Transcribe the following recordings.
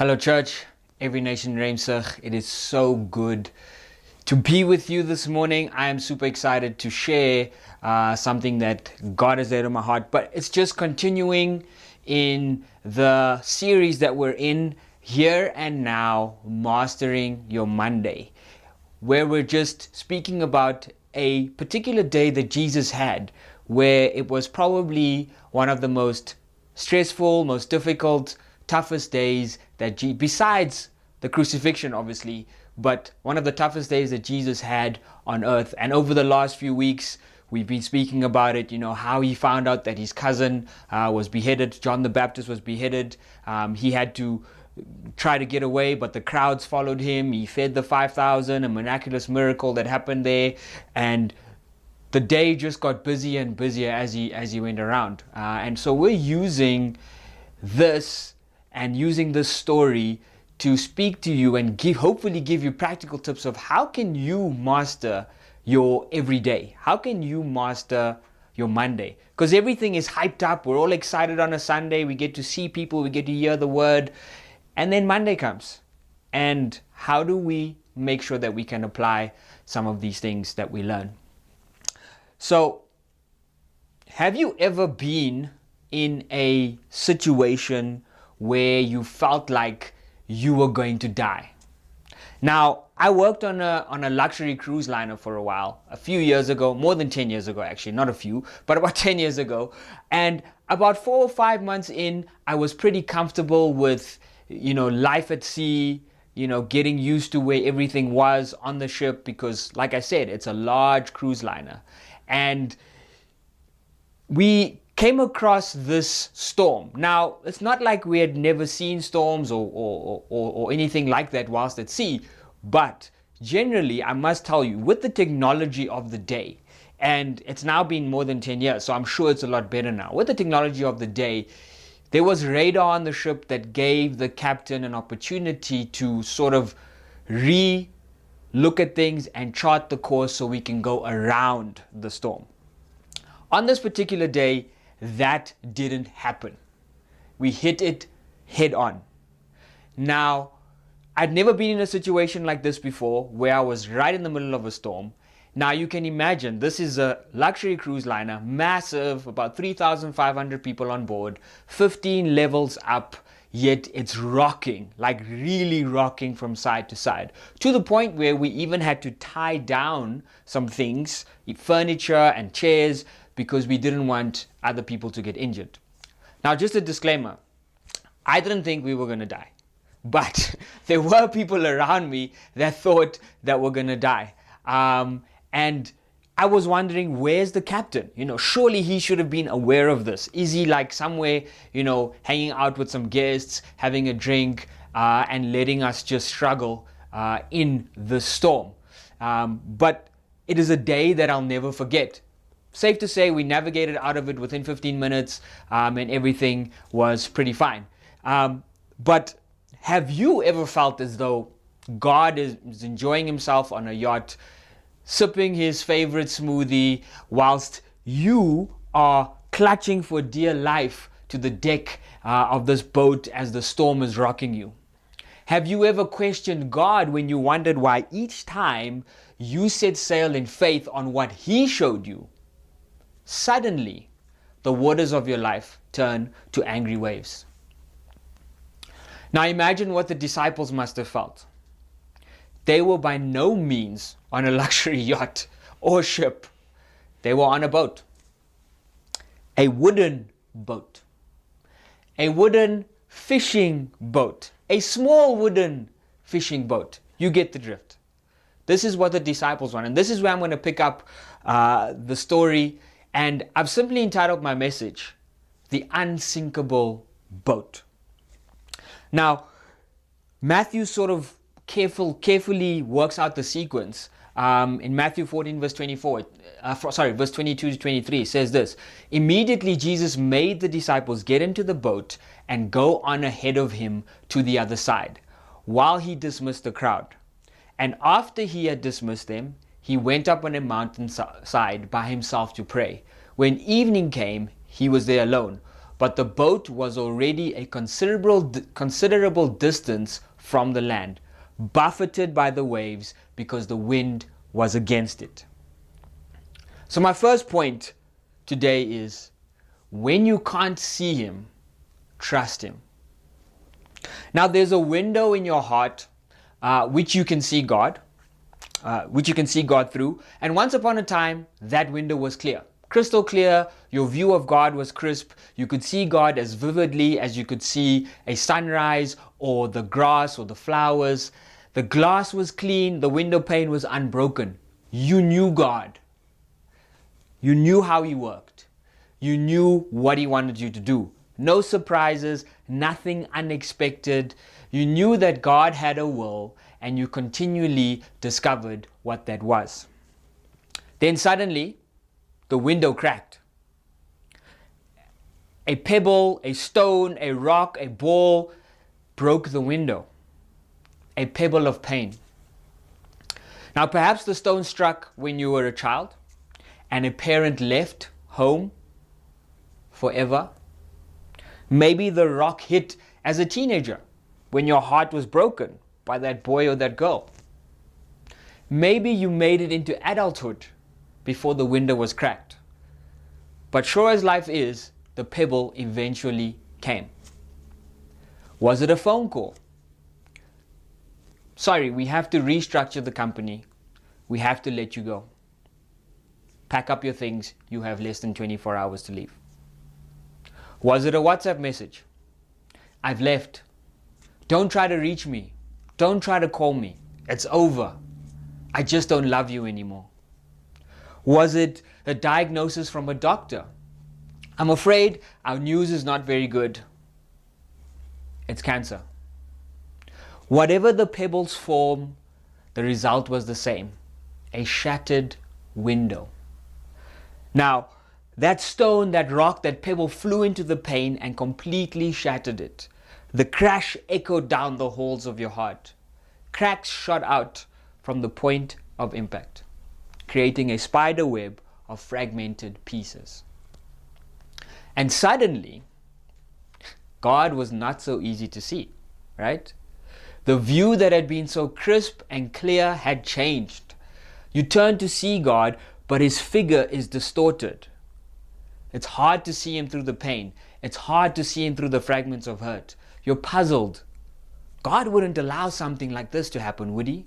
Hello, church, every nation Ruimsig. It is so good to be with you this morning. I am super excited to share something that God has laid on my heart, but it's just continuing in the series that we're in here and now, Mastering Your Monday, where we're just speaking about a particular day that Jesus had, where it was probably one of the most stressful, most difficult, toughest days that besides the crucifixion, obviously, but one of the toughest days that Jesus had on earth. And over the last few weeks, we've been speaking about it, how he found out that his cousin was beheaded. John the Baptist was beheaded. He had to try to get away, but the crowds followed him. He fed the 5,000, a miraculous miracle that happened there. And the day just got busier and busier as he went around. And so we're using this story to speak to you and hopefully give you practical tips of how can you master your everyday? How can you master your Monday? Because everything is hyped up. We're all excited on a Sunday. We get to see people. We get to hear the word. And then Monday comes. And how do we make sure that we can apply some of these things that we learn? So, have you ever been in a situation where you felt like you were going to die? Now, I worked on a luxury cruise liner for a while, a few years ago, more than 10 years ago actually, not a few, but about 10 years ago. And about 4 or 5 months in, I was pretty comfortable with, life at sea, getting used to where everything was on the ship because, like I said, it's a large cruise liner. And we came across this storm. Now, it's not like we had never seen storms or anything like that whilst at sea, but generally, I must tell you, with the technology of the day, and it's now been more than 10 years, so I'm sure it's a lot better now. With the technology of the day, there was radar on the ship that gave the captain an opportunity to sort of look at things and chart the course so we can go around the storm. On this particular day, that didn't happen. We hit it head on. Now, I'd never been in a situation like this before where I was right in the middle of a storm. Now you can imagine, this is a luxury cruise liner, massive, about 3,500 people on board, 15 levels up, yet it's rocking, like really rocking from side to side, to the point where we even had to tie down some things, furniture and chairs, because we didn't want other people to get injured. Now, just a disclaimer, I didn't think we were going to die, but there were people around me that thought that we're going to die. And I was wondering, where's the captain? Surely he should have been aware of this. Is he like somewhere, hanging out with some guests, having a drink, and letting us just struggle in the storm? But it is a day that I'll never forget. Safe to say we navigated out of it within 15 minutes and everything was pretty fine. But have you ever felt as though God is enjoying himself on a yacht, sipping his favorite smoothie, whilst you are clutching for dear life to the deck of this boat as the storm is rocking you? Have you ever questioned God when you wondered why each time you set sail in faith on what he showed you, suddenly the waters of your life turn to angry waves? Now imagine what the disciples must have felt. They were by no means on a luxury yacht or ship. They were on a boat. A wooden boat. A wooden fishing boat. A small wooden fishing boat. You get the drift. This is what the disciples want. And this is where I'm going to pick up the story. And I've simply entitled my message, The Unsinkable Boat. Now, Matthew sort of carefully works out the sequence. In Matthew 14 verse verse 22 to 23, it says this: Immediately Jesus made the disciples get into the boat and go on ahead of him to the other side, while he dismissed the crowd. And after he had dismissed them, he went up on a mountainside by himself to pray. When evening came, he was there alone. but the boat was already a considerable distance from the land, buffeted by the waves because the wind was against it. So my first point today is, when you can't see him, trust him. Now there's a window in your heart which you can see God through. And once upon a time, that window was clear. Crystal clear, your view of God was crisp. You could see God as vividly as you could see a sunrise or the grass or the flowers. The glass was clean, the window pane was unbroken. You knew God. You knew how he worked. You knew what he wanted you to do. No surprises, nothing unexpected. You knew that God had a will, and you continually discovered what that was. Then suddenly, the window cracked. A pebble, a stone, a rock, a ball broke the window. A pebble of pain. Now perhaps the stone struck when you were a child and a parent left home forever. Maybe the rock hit as a teenager when your heart was broken by that boy or that girl. Maybe you made it into adulthood before the window was cracked. But sure as life is, the pebble eventually came. Was it a phone call? Sorry, we have to restructure the company. We have to let you go. Pack up your things. You have less than 24 hours to leave. Was it a WhatsApp message? I've left. Don't try to reach me. Don't try to call me. It's over. I just don't love you anymore. Was it a diagnosis from a doctor? I'm afraid our news is not very good. It's cancer. Whatever the pebble's form, the result was the same. A shattered window. Now, that stone, that rock, that pebble flew into the pane and completely shattered it. The crash echoed down the halls of your heart. Cracks shot out from the point of impact, creating a spider web of fragmented pieces. And suddenly, God was not so easy to see, right? The view that had been so crisp and clear had changed. You turn to see God, but his figure is distorted. It's hard to see him through the pain. It's hard to see him through the fragments of hurt. You're puzzled. God wouldn't allow something like this to happen, would he?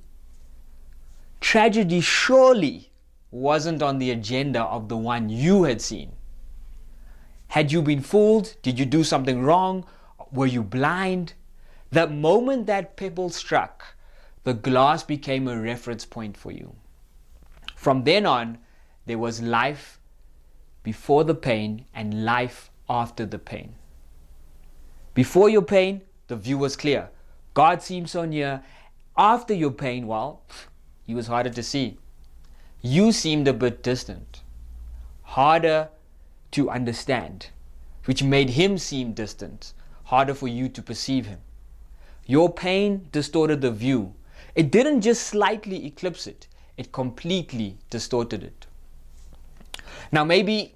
Tragedy surely wasn't on the agenda of the one you had seen. Had you been fooled? Did you do something wrong? Were you blind? The moment that pebble struck, the glass became a reference point for you. From then on, there was life before the pain and life after the pain. Before your pain, the view was clear. God seemed so near. After your pain, well, he was harder to see. You seemed a bit distant, harder to understand, which made him seem distant, harder for you to perceive him. Your pain distorted the view. It didn't just slightly eclipse it, it completely distorted it. Now maybe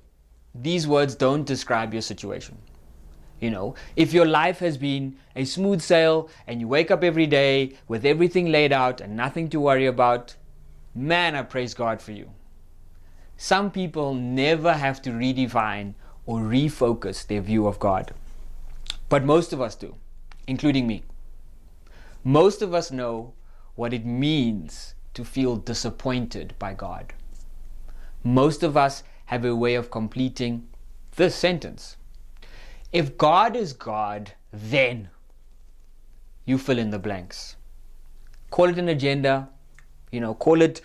these words don't describe your situation. You know, if your life has been a smooth sail and you wake up every day with everything laid out and nothing to worry about, man, I praise God for you. Some people never have to redefine or refocus their view of God. But most of us do, including me. Most of us know what it means to feel disappointed by God. Most of us have a way of completing this sentence. If God is God, then you fill in the blanks. Call it an agenda, call it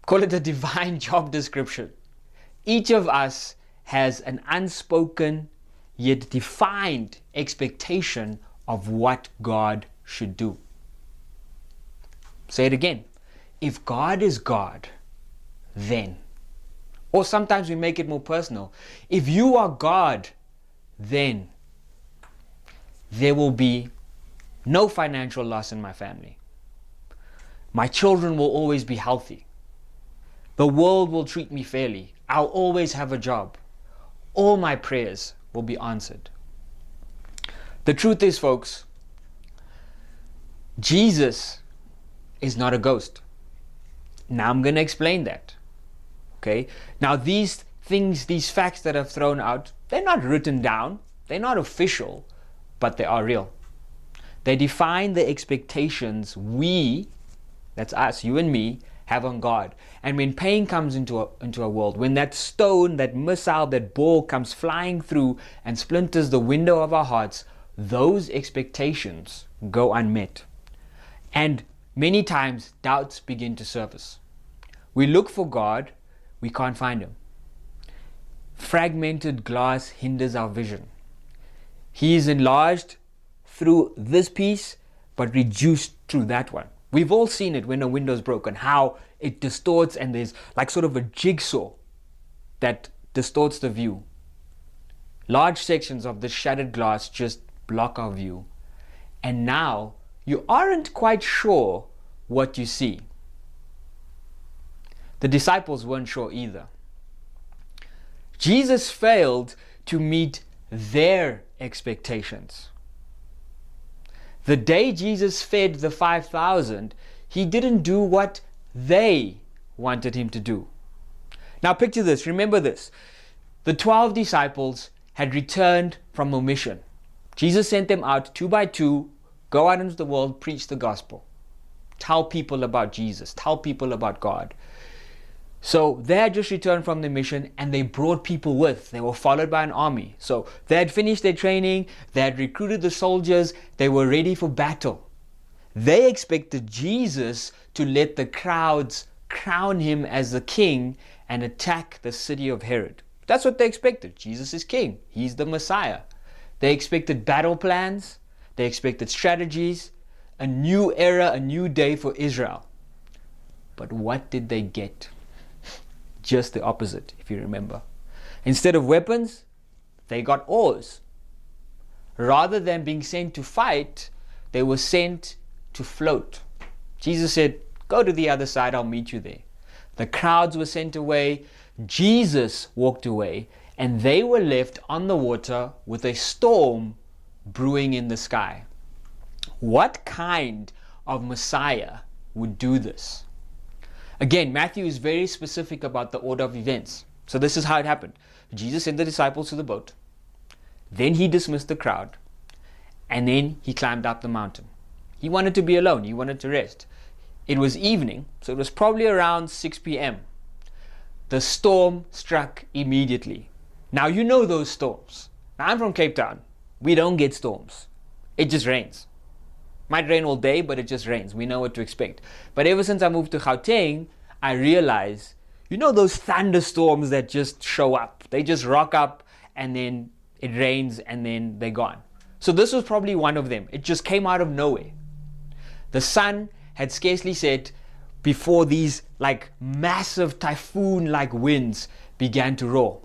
a divine job description. Each of us has an unspoken yet defined expectation of what God should do. Say it again. If God is God, then. Or sometimes we make it more personal. If you are God, then there will be no financial loss in my family. My children will always be healthy. The world will treat me fairly. I'll always have a job. All my prayers will be answered. The truth is, folks, Jesus is not a ghost. Now I'm going to explain that. Okay? Now these things, these facts that I've thrown out, they're not written down, they're not official, but they are real. They define the expectations we, that's us, you and me, have on God. And when pain comes into a world, when that stone, that missile, that ball comes flying through and splinters the window of our hearts, those expectations go unmet. And many times doubts begin to surface. We look for God, we can't find him. Fragmented glass hinders our vision. He is enlarged through this piece, but reduced through that one. We've all seen it when a window's broken, how it distorts, and there's like sort of a jigsaw that distorts the view. Large sections of the shattered glass just block our view. And now you aren't quite sure what you see. The disciples weren't sure either. Jesus failed to meet their expectations. The day Jesus fed the 5,000, he didn't do what they wanted him to do. Now picture this, remember this. The 12 disciples had returned from a mission. Jesus sent them out 2 by 2, go out into the world, preach the gospel. Tell people about Jesus, tell people about God. So they had just returned from the mission and they brought people with. They were followed by an army. So they had finished their training, they had recruited the soldiers, they were ready for battle. They expected Jesus to let the crowds crown him as the king and attack the city of Herod. That's what they expected. Jesus is king. He's the Messiah. They expected battle plans. They expected strategies, a new era, a new day for Israel. But what did they get? Just the opposite, if you remember. Instead of weapons, they got oars. Rather than being sent to fight, they were sent to float. Jesus said, go to the other side, I'll meet you there. The crowds were sent away, Jesus walked away, and they were left on the water with a storm brewing in the sky. What kind of Messiah would do this? Again, Matthew is very specific about the order of events. So this is how it happened. Jesus sent the disciples to the boat. Then he dismissed the crowd. And then he climbed up the mountain. He wanted to be alone. He wanted to rest. It was evening, so it was probably around 6 p.m. The storm struck immediately. Now you know those storms. Now, I'm from Cape Town. We don't get storms. It just rains. Might rain all day, but it just rains. We know what to expect. But ever since I moved to Gauteng, I realized, you know those thunderstorms that just show up. They just rock up and then it rains and then they're gone. So this was probably one of them. It just came out of nowhere. The sun had scarcely set before these like massive typhoon-like winds began to roar.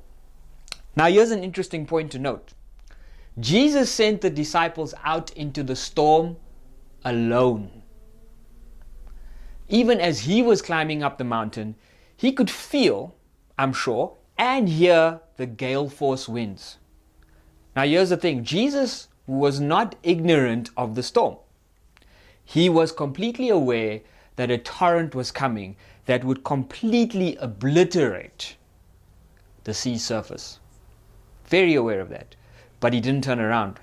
Now here's an interesting point to note. Jesus sent the disciples out into the storm alone. Even as he was climbing up the mountain, he could feel, I'm sure, and hear the gale force winds. Now here's the thing, Jesus was not ignorant of the storm. He was completely aware that a torrent was coming that would completely obliterate the sea surface. Very aware of that, but he didn't turn around.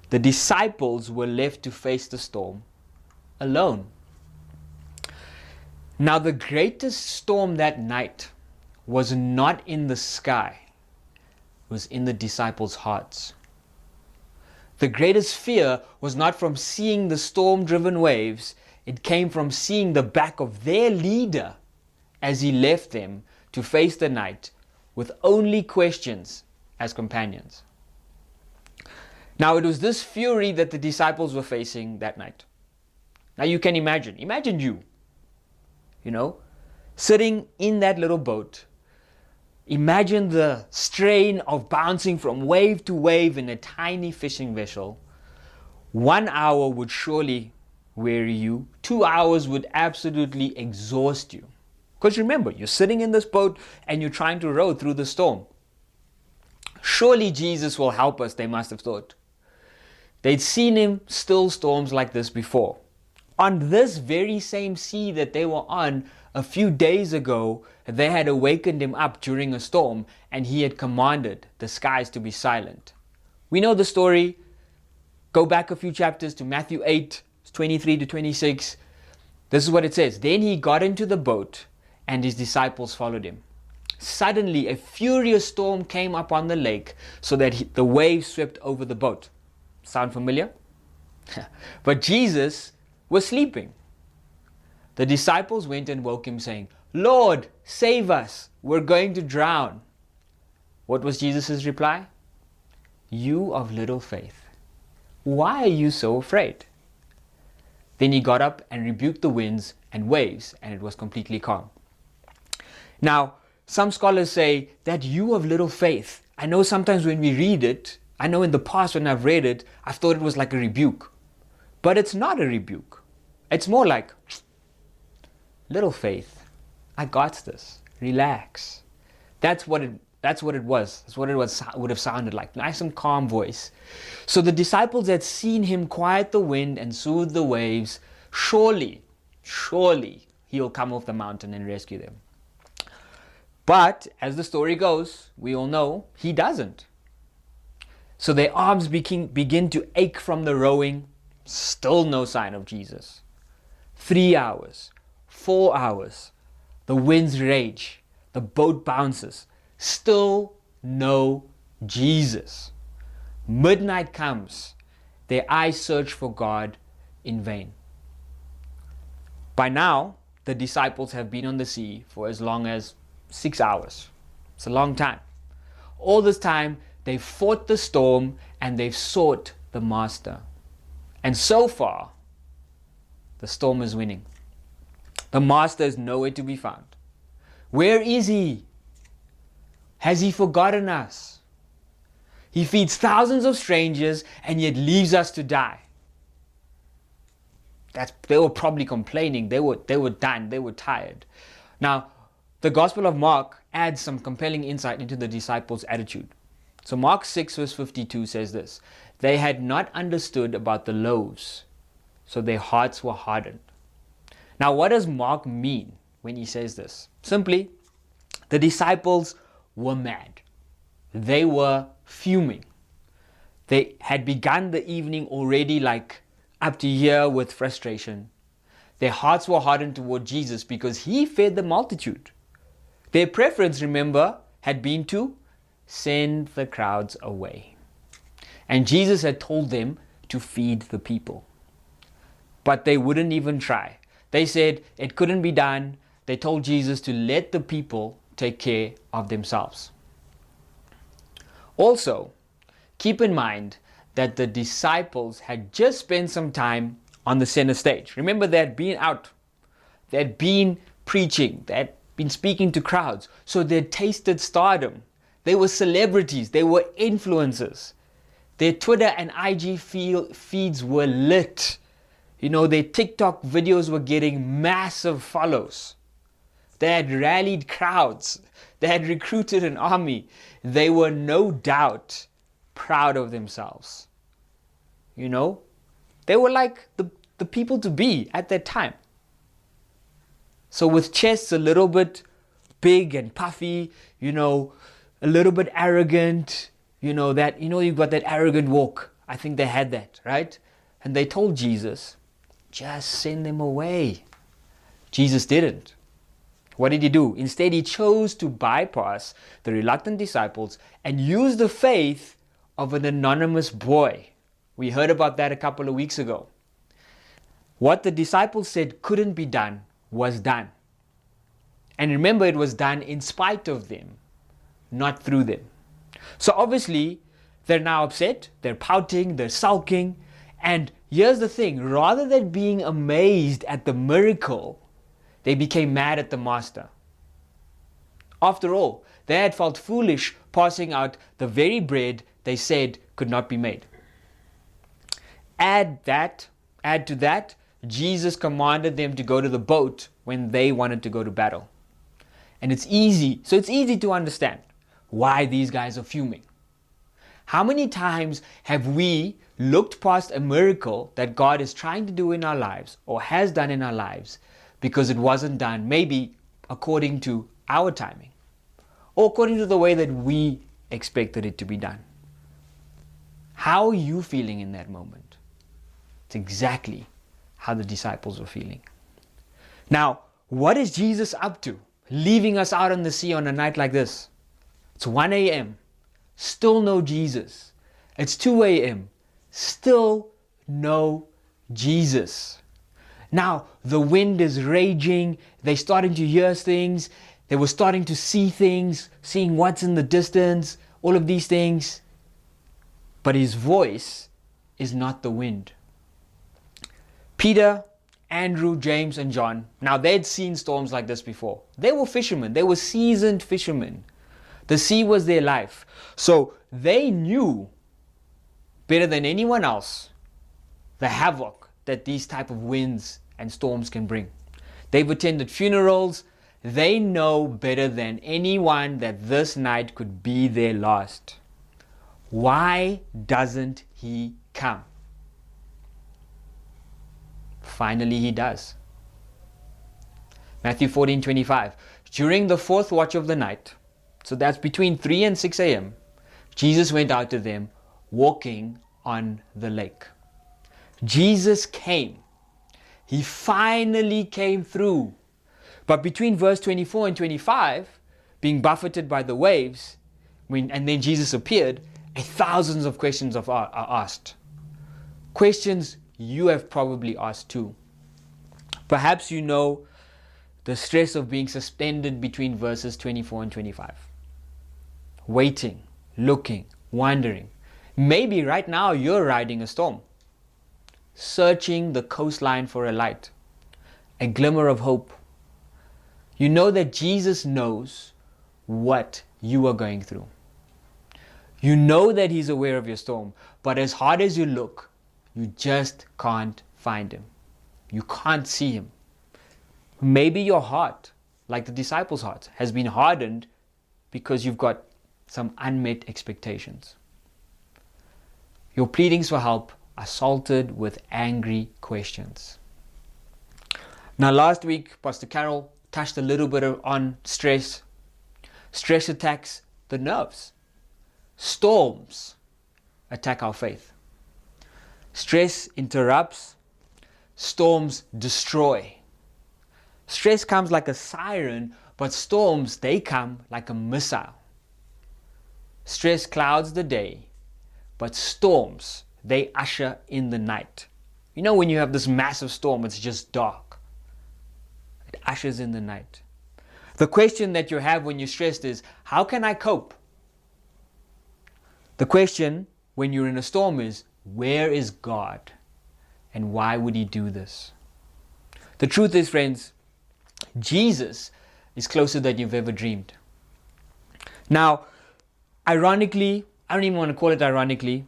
The disciples were left to face the storm alone. Now the greatest storm that night was not in the sky, it was in the disciples' hearts. The greatest fear was not from seeing the storm-driven waves, it came from seeing the back of their leader as he left them to face the night with only questions as companions. Now it was this fury that the disciples were facing that night. Now you can imagine you, sitting in that little boat. Imagine the strain of bouncing from wave to wave in a tiny fishing vessel. 1 hour would surely weary you. 2 hours would absolutely exhaust you. Because remember, you're sitting in this boat and you're trying to row through the storm. Surely Jesus will help us, they must have thought. They'd seen him still storms like this before. On this very same sea that they were on a few days ago, they had awakened him up during a storm and he had commanded the skies to be silent. We know the story. Go back a few chapters to Matthew 8, 23 to 26. This is what it says. Then he got into the boat and his disciples followed him. Suddenly a furious storm came up on the lake so that the waves swept over the boat. Sound familiar? But Jesus was sleeping. The disciples went and woke him saying, Lord, save us, we're going to drown. What was Jesus' reply? You of little faith, why are you so afraid? Then he got up and rebuked the winds and waves, and it was completely calm. Now, some scholars say that you of little faith. I know sometimes when we read it, I know in the past when I've read it, I've thought it was like a rebuke. But it's not a rebuke. It's more like, little faith, I got this. Relax. That's what it was. That's what it would have sounded like. Nice and calm voice. So the disciples had seen him quiet the wind and soothe the waves. Surely he'll come off the mountain and rescue them. But as the story goes, we all know he doesn't. So their arms begin to ache from the rowing. Still no sign of Jesus. 3 hours, 4 hours. The winds rage. The boat bounces. Still no Jesus. Midnight comes. Their eyes search for God in vain. By now, the disciples have been on the sea for as long as 6 hours. It's a long time. All this time, they've fought the storm and they've sought the Master. And so far, the storm is winning. The Master is nowhere to be found. Where is he? Has he forgotten us? He feeds thousands of strangers and yet leaves us to die. They were probably complaining. They were done. They were tired. Now, the Gospel of Mark adds some compelling insight into the disciples' attitude. So Mark 6 verse 52 says this. They had not understood about the loaves, so their hearts were hardened. Now, what does Mark mean when he says this? Simply, the disciples were mad. They were fuming. They had begun the evening already like up to here with frustration. Their hearts were hardened toward Jesus because he fed the multitude. Their preference, remember, had been to send the crowds away. And Jesus had told them to feed the people. But they wouldn't even try. They said it couldn't be done. They told Jesus to let the people take care of themselves. Also, keep in mind that the disciples had just spent some time on the center stage. Remember, they had been out. They had been preaching. They had been speaking to crowds. So they had tasted stardom. They were celebrities. They were influencers. Their Twitter and IG feeds were lit. Their TikTok videos were getting massive follows. They had rallied crowds. They had recruited an army. They were no doubt proud of themselves. They were like the people to be at that time. So with chests a little bit big and puffy, a little bit arrogant, you've got that arrogant walk. I think they had that, right? And they told Jesus, just send them away. Jesus didn't. What did he do? Instead, he chose to bypass the reluctant disciples and use the faith of an anonymous boy. We heard about that a couple of weeks ago. What the disciples said couldn't be done was done. And remember, it was done in spite of them, not through them. So obviously, they're now upset, they're pouting, they're sulking. And here's the thing, rather than being amazed at the miracle, they became mad at the Master. After all, they had felt foolish passing out the very bread they said could not be made. Add to that, Jesus commanded them to go to the boat when they wanted to go to battle. And it's easy to understand why these guys are fuming. How many times have we looked past a miracle that God is trying to do in our lives or has done in our lives because it wasn't done maybe according to our timing or according to the way that we expected it to be done? How are you feeling in that moment? It's exactly how the disciples were feeling. Now, what is Jesus up to, leaving us out on the sea on a night like this? It's 1 a.m. Still no Jesus. It's 2 a.m. Still no Jesus. Now, the wind is raging. They're starting to hear things. They were starting to see things, seeing what's in the distance, all of these things. But his voice is not the wind. Peter, Andrew, James, and John, now they'd seen storms like this before. They were fishermen. They were seasoned fishermen. The sea was their life. So they knew better than anyone else the havoc that these type of winds and storms can bring. They've attended funerals. They know better than anyone that this night could be their last. Why doesn't he come? Finally, he does. Matthew 14:25. During the fourth watch of the night, so that's between 3 and 6 a.m., Jesus went out to them walking on the lake. Jesus came. He finally came through. But between verse 24 and 25, being buffeted by the waves, and then Jesus appeared, thousands of questions are asked. Questions you have probably asked too. Perhaps you know the stress of being suspended between verses 24 and 25. Waiting, looking, wondering. Maybe right now you're riding a storm, searching the coastline for a light, a glimmer of hope. You know that Jesus knows what you are going through. You know that he's aware of your storm, but as hard as you look, you just can't find him. You can't see him. Maybe your heart, like the disciples' heart, has been hardened because you've got some unmet expectations. Your pleadings for help are salted with angry questions. Now, last week, Pastor Carol touched a little bit on stress. Stress attacks the nerves. Storms attack our faith. Stress interrupts. Storms destroy. Stress comes like a siren, but storms, they come like a missile. Stress clouds the day, but storms, they usher in the night. You know, when you have this massive storm, it's just dark. It ushers in the night. The question that you have when you're stressed is, how can I cope? The question when you're in a storm is, where is God? And why would he do this? The truth is, friends, Jesus is closer than you've ever dreamed. Now, ironically, I don't even want to call it ironically.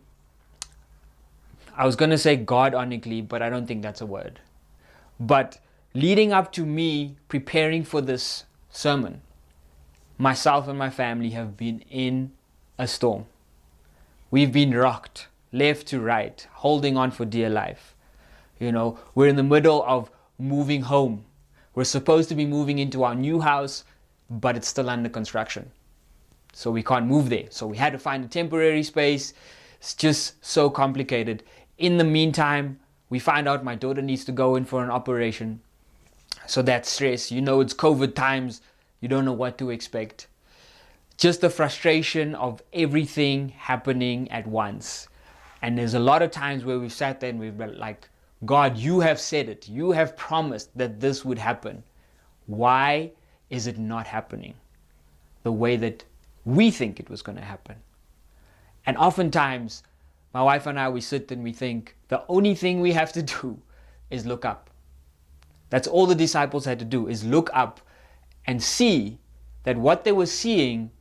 I was going to say God-onically, but I don't think that's a word. But leading up to me preparing for this sermon, myself and my family have been in a storm. We've been rocked left to right, holding on for dear life. You know, we're in the middle of moving home. We're supposed to be moving into our new house, but it's still under construction. So we can't move there. So we had to find a temporary space. It's just so complicated. In the meantime, we find out my daughter needs to go in for an operation. So that's stress. You know, it's COVID times. You don't know what to expect. Just the frustration of everything happening at once. And there's a lot of times where we've sat there and we've been like, God, you have said it. You have promised that this would happen. Why is it not happening the way that we think it was going to happen? And oftentimes, my wife and I, we sit and we think the only thing we have to do is look up. That's all the disciples had to do, is look up and see that what they were seeing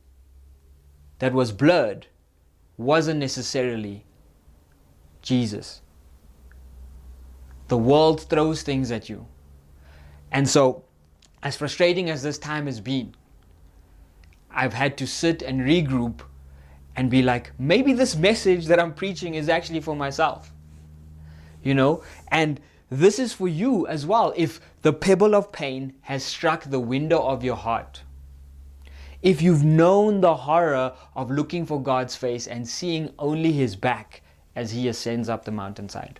that was blurred wasn't necessarily Jesus. The world throws things at you. And so, as frustrating as this time has been, I've had to sit and regroup and be like, maybe this message that I'm preaching is actually for myself. And this is for you as well. If the pebble of pain has struck the window of your heart, if you've known the horror of looking for God's face and seeing only his back as he ascends up the mountainside.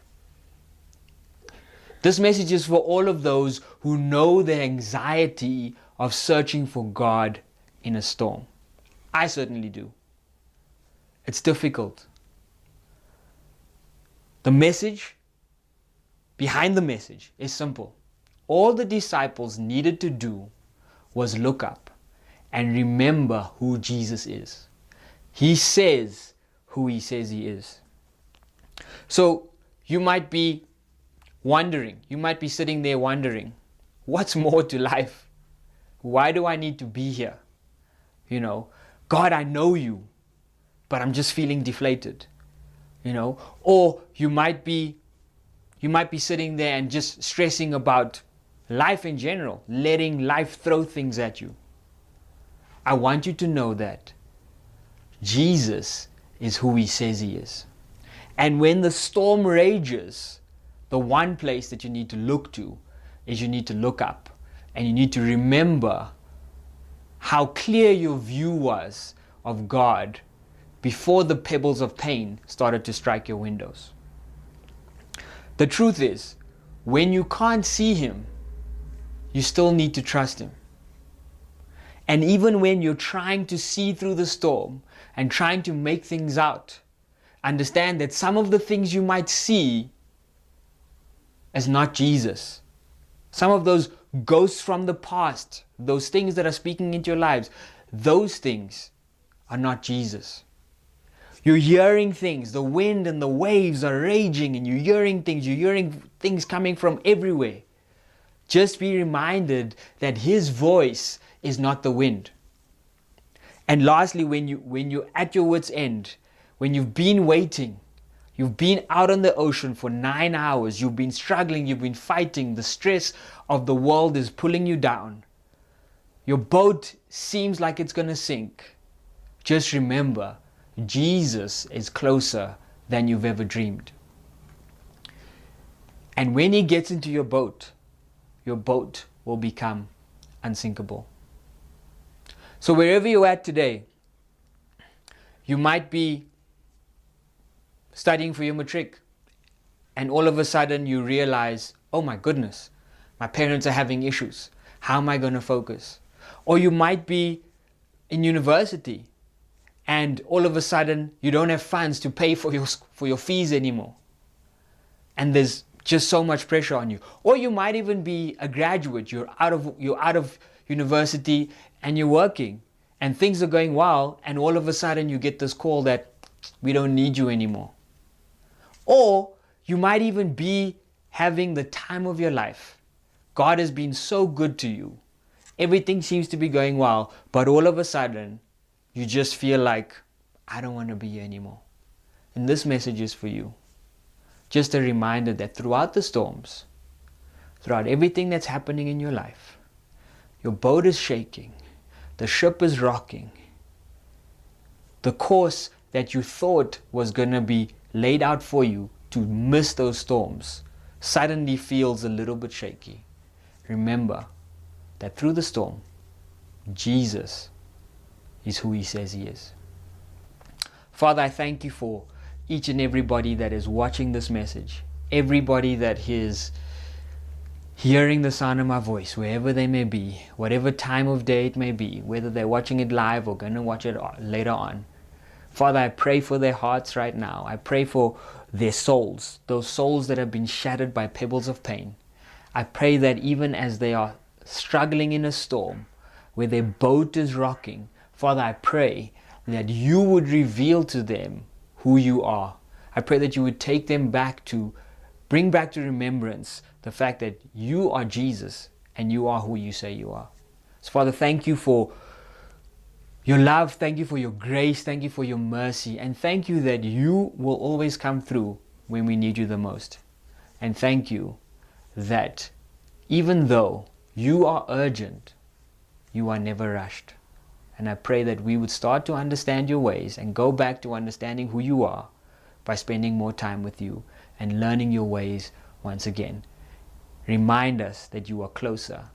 This message is for all of those who know the anxiety of searching for God in a storm. I certainly do. It's difficult. The message behind the message is simple. All the disciples needed to do was look up and remember who Jesus is. He says who he says he is. So you might be wondering, you might be sitting there wondering, what's more to life? Why do I need to be here? God, I know you, but I'm just feeling deflated. Or you might be sitting there and just stressing about life in general, letting life throw things at you. I want you to know that Jesus is who he says he is. And when the storm rages, the one place that you need to look to is you need to look up, and you need to remember how clear your view was of God before the pebbles of pain started to strike your windows. The truth is, when you can't see him, you still need to trust him. And even when you're trying to see through the storm and trying to make things out, understand that some of the things you might see as not Jesus. Some of those ghosts from the past, those things that are speaking into your lives, those things are not Jesus. You're hearing things, the wind and the waves are raging, and you're hearing things coming from everywhere. Just be reminded that his voice is not the wind. And lastly, when you're at your wit's end, when you've been waiting, you've been out on the ocean for 9 hours, you've been struggling, you've been fighting, the stress of the world is pulling you down, your boat seems like it's going to sink, just remember, Jesus is closer than you've ever dreamed. And when he gets into your boat will become unsinkable. So wherever you're at today, you might be studying for your matric, and all of a sudden you realize, oh my goodness, my parents are having issues. How am I going to focus? Or you might be in university, and all of a sudden you don't have funds to pay for your fees anymore, and there's just so much pressure on you. Or you might even be a graduate, you're out of university and you're working and things are going well, and all of a sudden you get this call that we don't need you anymore. Or you might even be having the time of your life. God has been so good to you. Everything seems to be going well, but all of a sudden you just feel like, I don't want to be here anymore. And this message is for you. Just a reminder that throughout the storms, throughout everything that's happening in your life, your boat is shaking, the ship is rocking, the course that you thought was going to be laid out for you to miss those storms suddenly feels a little bit shaky. Remember that through the storm, Jesus is who he says he is. Father, I thank you for each and everybody that is watching this message, everybody that is hearing the sound of my voice, wherever they may be, whatever time of day it may be, whether they're watching it live or going to watch it later on. Father, I pray for their hearts right now. I pray for their souls, those souls that have been shattered by pebbles of pain. I pray that even as they are struggling in a storm, where their boat is rocking, Father, I pray that you would reveal to them who you are. I pray that you would take them bring back to remembrance the fact that you are Jesus and you are who you say you are. So Father, thank you for your love, thank you for your grace, thank you for your mercy, and thank you that you will always come through when we need you the most. And thank you that even though you are urgent, you are never rushed. And I pray that we would start to understand your ways and go back to understanding who you are by spending more time with you and learning your ways once again. Remind us that you are closer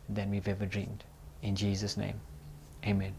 than we've ever dreamed. In Jesus' name, amen.